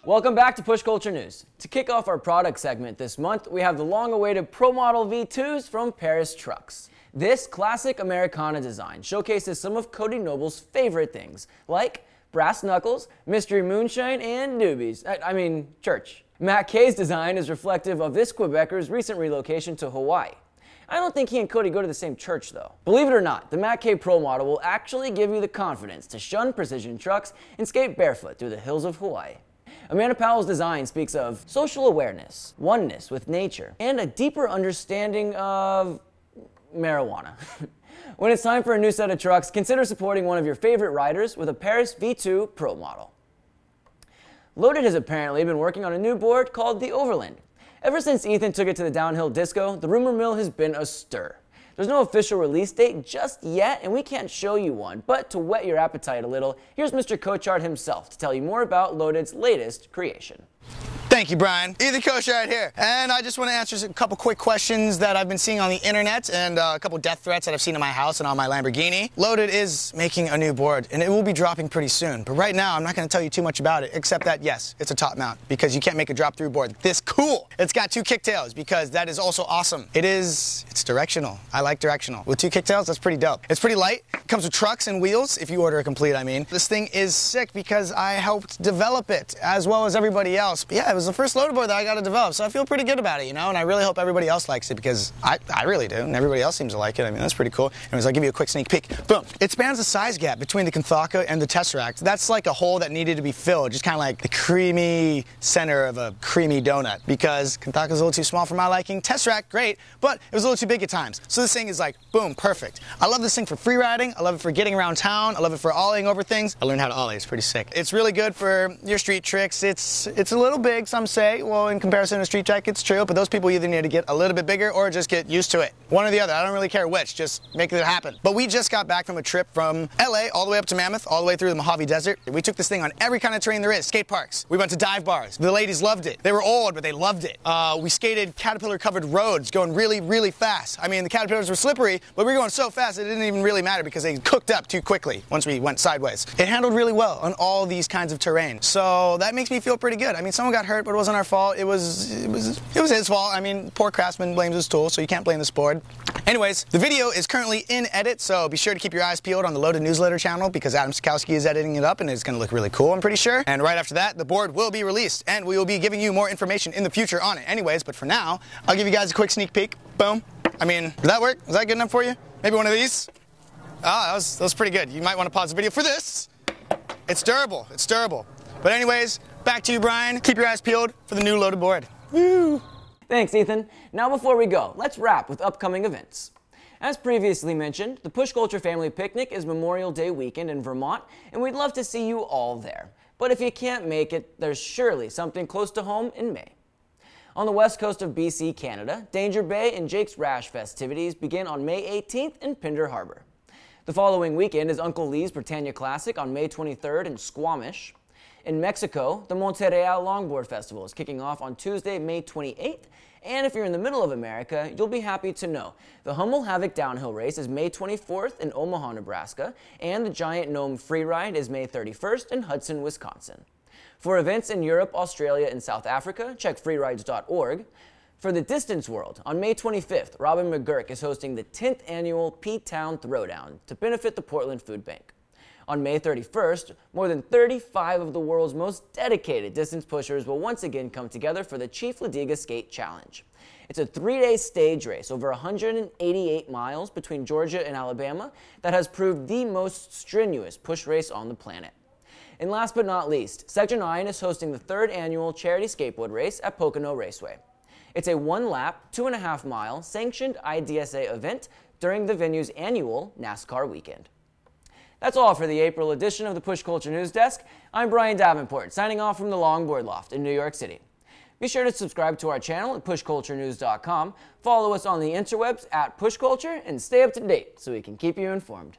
Welcome back to Push Culture News. To kick off our product segment this month, we have the long-awaited Pro Model V2s from Paris Trucks. This classic Americana design showcases some of Cody Noble's favorite things, like brass knuckles, mystery moonshine, and doobies. Church. Matt Kay's design is reflective of this Quebecer's recent relocation to Hawaii. I don't think he and Cody go to the same church, though. Believe it or not, the Matt Kay Pro model will actually give you the confidence to shun precision trucks and skate barefoot through the hills of Hawaii. Amanda Powell's design speaks of social awareness, oneness with nature, and a deeper understanding of marijuana. When it's time for a new set of trucks, consider supporting one of your favorite riders with a Paris V2 Pro model. Loaded has apparently been working on a new board called the Overland. Ever since Ethan took it to the downhill disco, the rumor mill has been astir. There's no official release date just yet, and we can't show you one, but to whet your appetite a little, here's Mr. Cochard himself to tell you more about Loaded's latest creation. Thank you, Brian. Ethan Cochard here, and I just want to answer a couple quick questions that I've been seeing on the internet and a couple death threats that I've seen in my house and on my Lamborghini. Loaded is making a new board, and it will be dropping pretty soon. But right now, I'm not going to tell you too much about it, except that, yes, it's a top mount, because you can't make a drop-through board this cool. It's got 2 kicktails, because that is also awesome. It's directional. I like directional. With 2 kicktails, that's pretty dope. It's pretty light. It comes with trucks and wheels, if you order it complete, I mean. This thing is sick because I helped develop it, as well as everybody else. But yeah, it was the first loader board that I got to develop, so I feel pretty good about it, you know, and I really hope everybody else likes it, because I really do, and everybody else seems to like it. I mean, that's pretty cool. Anyways, I'll give you a quick sneak peek. Boom. It spans the size gap between the Kanthaka and the Tesseract. That's like a hole that needed to be filled, just kind of like the creamy center of a creamy donut, because Kanthaka's a little too small for my liking. Tesseract, great, but it was a little too big at times. So this thing is like, boom, perfect. I love this thing for free riding. I love it for getting around town. I love it for ollieing over things. I learned how to ollie. It's pretty sick. It's really good for your street tricks. It's a little big, some say. Well, in comparison to street track, it's true, but those people either need to get a little bit bigger or just get used to it. One or the other. I don't really care which. Just make it happen. But we just got back from a trip from LA all the way up to Mammoth, all the way through the Mojave Desert. We took this thing on every kind of terrain there is. Skate parks. We went to dive bars. The ladies loved it. They were old, but they loved it. We skated caterpillar-covered roads going really, really fast. I mean, the caterpillars were slippery, but we were going so fast it didn't even really matter because they cooked up too quickly once we went sideways. It handled really well on all these kinds of terrain. So that makes me feel pretty good. I mean, someone got hurt, but it wasn't our fault. It was his fault. I mean, poor craftsman blames his tool, so you can't blame this board. Anyways, the video is currently in edit, so be sure to keep your eyes peeled on the Loaded newsletter channel because Adam Sikowski is editing it up and it's going to look really cool, I'm pretty sure. And right after that, the board will be released and we will be giving you more information in the future on it. Anyways, but for now, I'll give you guys a quick sneak peek. Boom. I mean, did that work? Was that good enough for you? Maybe one of these? Ah, that was pretty good. You might want to pause the video for this. It's durable. It's durable. But anyways, back to you, Brian. Keep your eyes peeled for the new Loaded board. Woo! Thanks, Ethan. Now before we go, let's wrap with upcoming events. As previously mentioned, the Push Culture Family Picnic is Memorial Day weekend in Vermont, and we'd love to see you all there. But if you can't make it, there's surely something close to home in May. On the west coast of BC, Canada, Danger Bay and Jake's Rash festivities begin on May 18th in Pender Harbor. The following weekend is Uncle Lee's Britannia Classic on May 23rd in Squamish. In Mexico, the Monterreal Longboard Festival is kicking off on Tuesday, May 28th, and if you're in the middle of America, you'll be happy to know the Hummel Havoc Downhill Race is May 24th in Omaha, Nebraska, and the Giant Gnome Freeride is May 31st in Hudson, Wisconsin. For events in Europe, Australia, and South Africa, check freerides.org. For the Distance World, on May 25th, Robin McGurk is hosting the 10th annual P-Town Throwdown to benefit the Portland Food Bank. On May 31st, more than 35 of the world's most dedicated distance pushers will once again come together for the Chief Ladiga Skate Challenge. It's a 3-day stage race over 188 miles between Georgia and Alabama that has proved the most strenuous push race on the planet. And last but not least, Section 9 is hosting the 3rd annual charity skateboard race at Pocono Raceway. It's a 1-lap, 2.5-mile sanctioned IDSA event during the venue's annual NASCAR weekend. That's all for the April edition of the Push Culture News Desk. I'm Brian Davenport, signing off from the Longboard Loft in New York City. Be sure to subscribe to our channel at pushculturenews.com, follow us on the interwebs at PushCulture, and stay up to date so we can keep you informed.